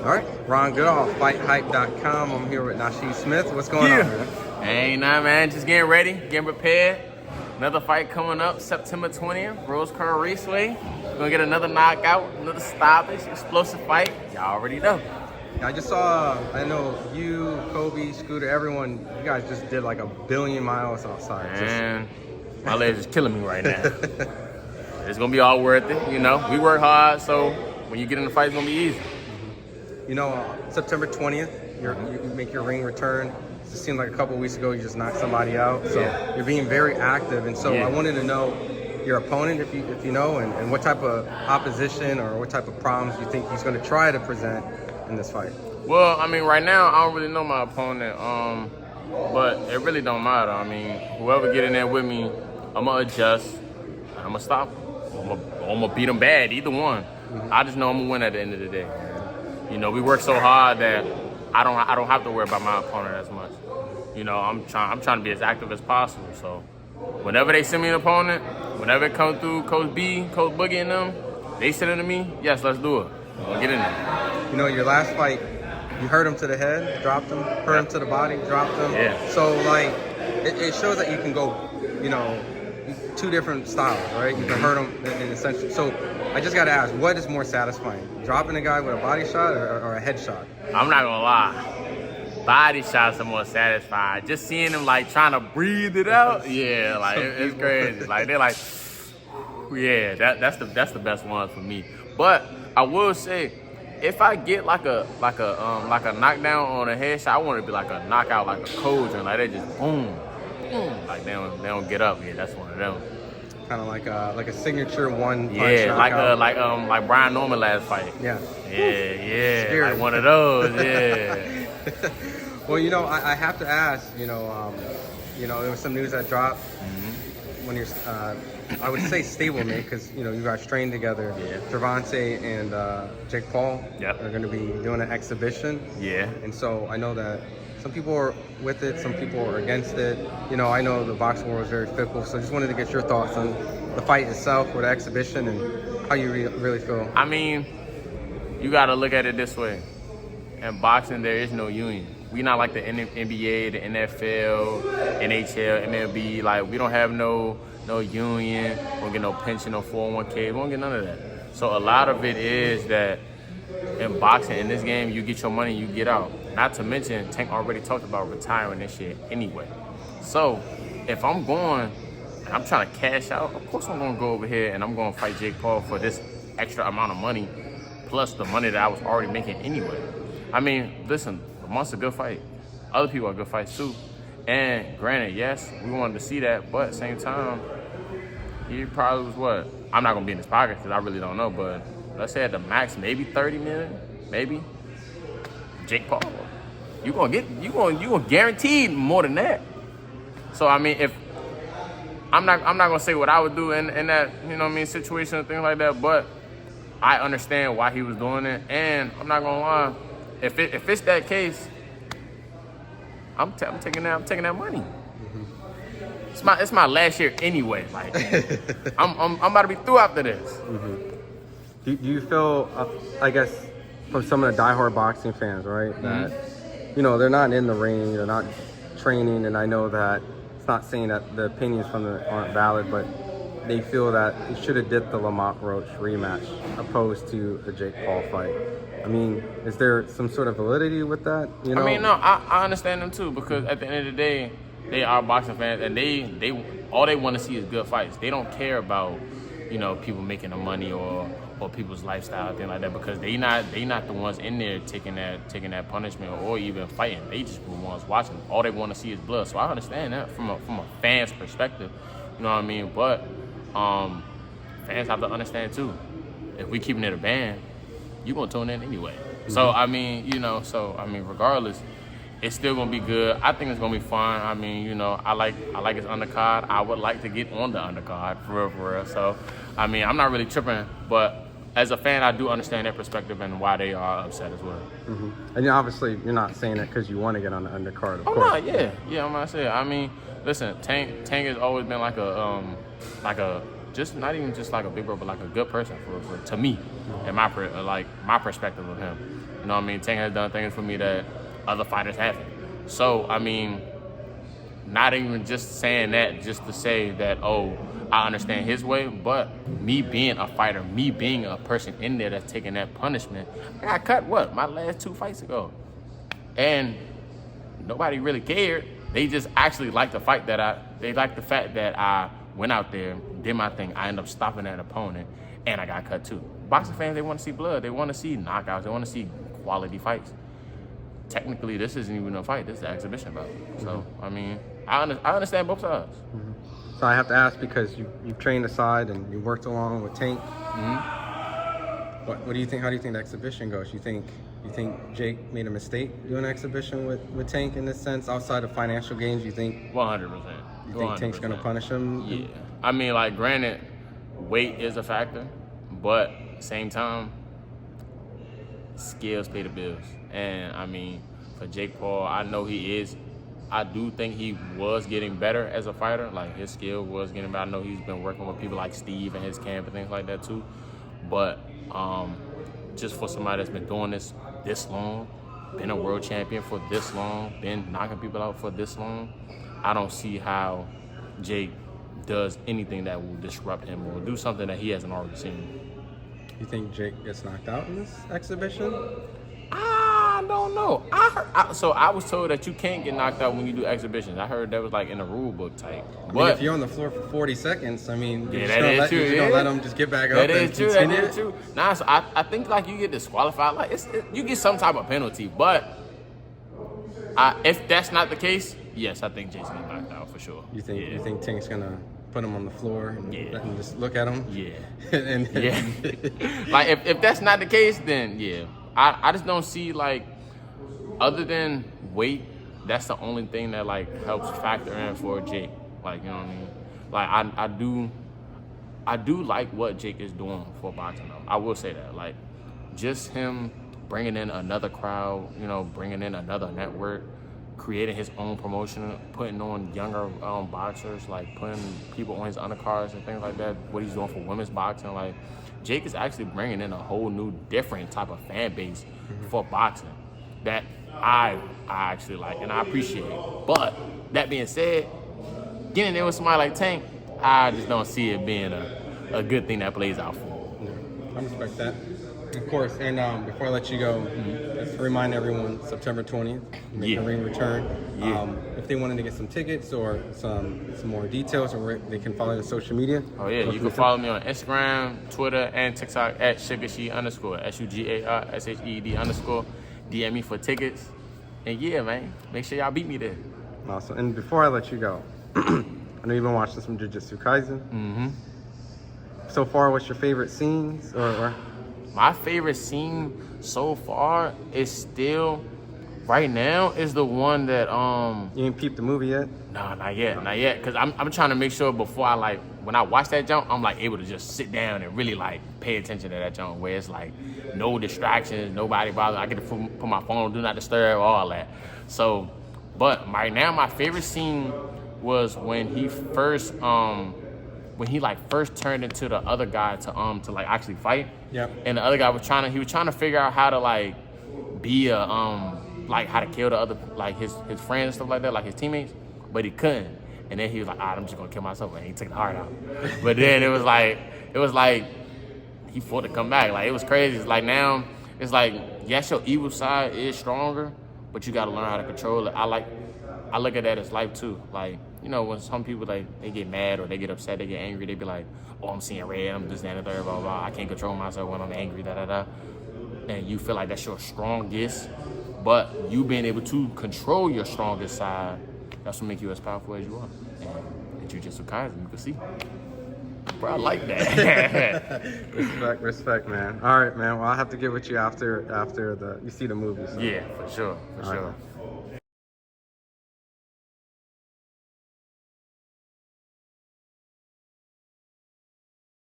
All right, Ron Goodall, FightHype.com. I'm here with Nasheed Smith. What's going on, man? Ain't nothing, man. Just getting ready, getting prepared. Another fight coming up September 20th, Rose Car Raceway. We're gonna get another knockout, another stoppage, explosive fight. Y'all already know. I just saw, I know you, Kobe, Scooter, everyone, you guys just did like 1 billion miles outside. Man, my legs is killing me right now. It's gonna be all worth it, you know. We work hard, so when you get in the fight, it's gonna be easy. You know, September 20th, you make your ring return. It just seemed like a couple of weeks ago you just knocked somebody out. So You're being very active. And so I wanted to know your opponent, if you know, and what type of opposition or what type of problems you think he's going to try to present in this fight. Well, I mean, right now, I don't really know my opponent, but it really don't matter. I mean, whoever get in there with me, I'm going to adjust, I'm going to stop him. I'm going to beat him bad, either one. I just know I'm going to win at the end of the day. You know, we work so hard that I don't have to worry about my opponent as much. You know, I'm trying to be as active as possible. So whenever they send me an opponent, whenever it comes through Coach B, Coach Boogie and them, they send it to me, yes, let's do it. We'll get in there. You know, your last fight, you hurt him to the head, dropped him, hurt him to the body, dropped him. Yeah. So, like, it shows that you can go, you know, two different styles, right? You can hurt him in essentially. So I just got to ask, what is more satisfying? Dropping a guy with a body shot or a head shot? I'm not going to lie. Body shots are more satisfying. Just seeing them, like, trying to breathe it out, yeah, like, it's crazy. Like, they're like, yeah, that's the best one for me. But I will say, if I get like a knockdown on a headshot, I want it to be like a knockout, like a coach, and like they just boom, boom, like they don't get up. Yeah, that's one of them. Kind of like a signature one punch. Yeah, knockout. like Brian Norman last fight. Yeah. Yeah, like one of those. Yeah. Well, you know, I have to ask. You know, there was some news that dropped when you're. I would say stablemate because you know you guys trained together. Yeah. Gervonta and Jake Paul are going to be doing an exhibition. Yeah. And so I know that some people are with it, some people are against it. You know, I know the boxing world is very fickle, so just wanted to get your thoughts on the fight itself or the exhibition and how you really feel. I mean, you got to look at it this way. In boxing, there is no union. We not like the NBA, the NFL, NHL, MLB. Like, we don't have no union. We don't get no pension, no 401k. We don't get none of that. So a lot of it is that in boxing, in this game, you get your money, you get out. Not to mention, Tank already talked about retiring this shit anyway. So if I'm going and I'm trying to cash out, of course I'm going to go over here and I'm going to fight Jake Paul for this extra amount of money plus the money that I was already making anyway. I mean, listen, Lamont's a good fight. Other people are good fights too. And granted, yes, we wanted to see that, but at the same time, he probably was what? I'm not gonna be in his pocket because I really don't know, but let's say at the max, maybe 30 million, maybe. Jake Paul, you gonna guaranteed more than that. So I mean, if I'm not gonna say what I would do in that, you know what I mean, situation and things like that, but I understand why he was doing it, and I'm not gonna lie, if it's that case, I'm taking that money. It's my last year anyway. Like I'm about to be through after this. Do you feel, I guess, from some of the diehard boxing fans, right, that you know they're not in the ring, they're not training, and I know that it's not saying that the opinions from them aren't valid, but they feel that he should have did the Lamont Roach rematch opposed to the Jake Paul fight. I mean, is there some sort of validity with that? You know? I mean, no, I understand them too, because at the end of the day, they are boxing fans, and they all they want to see is good fights. They don't care about, you know, people making the money or people's lifestyle, thing like that, because they not the ones in there taking that punishment or even fighting. They just the ones watching. All they want to see is blood. So I understand that from a fan's perspective. You know what I mean? But fans have to understand too. If we keeping it a band, you gonna tune in anyway. So I mean, you know, regardless, it's still gonna be good. I think it's gonna be fun. I mean, you know, I like his undercard. I would like to get on the undercard for real. So I mean, I'm not really tripping, but as a fan, I do understand their perspective and why they are upset as well. And obviously, you're not saying that because you want to get on the undercard, of course. Not, yeah, I'm not saying. I mean, listen, Tank has always been like a just not even just like a big bro, but like a good person for to me, and my perspective of him. You know what I mean? Tank has done things for me that other fighters haven't. So I mean, not even just saying that just to say that, oh, I understand his way, but me being a fighter, me being a person in there that's taking that punishment, I got cut, my last 2 fights ago. And nobody really cared. They just actually liked the fight they liked the fact that I went out there, did my thing, I ended up stopping that opponent, and I got cut too. Boxing fans, they want to see blood, they want to see knockouts, they want to see quality fights. Technically, this isn't even a fight, this is an exhibition bout. So, I mean, I understand both sides. So I have to ask, because you've trained aside and you worked along with Tank. What do you think? How do you think the exhibition goes? You think Jake made a mistake doing an exhibition with Tank in this sense, outside of financial gains? You think 100%. You think Tank's gonna punish him? Yeah. I mean, like, granted, weight is a factor, but same time, skills pay the bills. And I mean, for Jake Paul, I know he is. I do think he was getting better as a fighter. Like, his skill was getting better. I know he's been working with people like Steve and his camp and things like that too. But just for somebody that's been doing this long, been a world champion for this long, been knocking people out for this long, I don't see how Jake does anything that will disrupt him or do something that he hasn't already seen. You think Jake gets knocked out in this exhibition? I don't know. So I was told that you can't get knocked out when you do exhibitions. I heard that was like in the rule book type. I mean, if you're on the floor for 40 seconds, I mean, yeah, that is true. You're gonna let him just get back up and true. continue? That is true. Nah, so I think like you get disqualified. Like you get some type of penalty. But if that's not the case, yes, I think Jake's getting knocked out for sure. You think Tank's gonna put him on the floor and let him just look at him? Yeah. Yeah. Like if that's not the case, then yeah. I just don't see, like, other than weight, that's the only thing that like helps factor in for Jake. Like, you know what I mean? Like I do like what Jake is doing for boxing though. I will say that. Like, just him bringing in another crowd, you know, bringing in another network, creating his own promotion, putting on younger boxers, like putting people on his undercards and things like that. What he's doing for women's boxing, like, Jake is actually bringing in a whole new, different type of fan base for boxing that I actually like and I appreciate. But that being said, getting there with somebody like Tank, I just don't see it being a good thing that plays out for him. Yeah, I respect that. Of course, and before I let you go, let's remind everyone, September 20th, make a ring return. If they wanted to get some tickets or some more details, or they can follow you on social media. Oh yeah, you can follow me on Instagram, Twitter, and TikTok at SugarSheed_, SugarSheed_. DM me for tickets. And yeah, man, make sure y'all beat me there. Awesome. And before I let you go, I know you've been watching some Jiu-Jitsu Kaisen. So far, what's your favorite scenes or? My favorite scene so far is still, right now, is the one that You ain't peeped the movie yet? No, not yet. Cause I'm trying to make sure before when I watch that jump, I'm like able to just sit down and really like pay attention to that jump, where it's like no distractions, nobody bothering. I get to put my phone on do not disturb, all that. So, but right now my favorite scene was when he first first turned into the other guy to like actually fight. Yep. And the other guy was trying to figure out how to like be like how to kill the other, like his friends and stuff like that, like his teammates, but he couldn't. And then he was like, I'm just gonna kill myself, and he took the heart out. But then it was like he fought to come back. Like, it was crazy. It's like now it's like, yes, your evil side is stronger, but you gotta learn how to control it. I look at that as life too. Like, you know, when some people they get mad or they get upset, they get angry, they be like, oh, I'm seeing red, I'm this, that, and the third, blah, blah. I can't control myself when I'm angry, da, da, da. And you feel like that's your strongest, but you being able to control your strongest side, that's what make you as powerful as you are. And in Jiu-Jitsu Kaisen, you can see. Bro, I like that. Respect, man. All right, man. Well, I'll have to get with you after you see the movie. So. Yeah, for sure.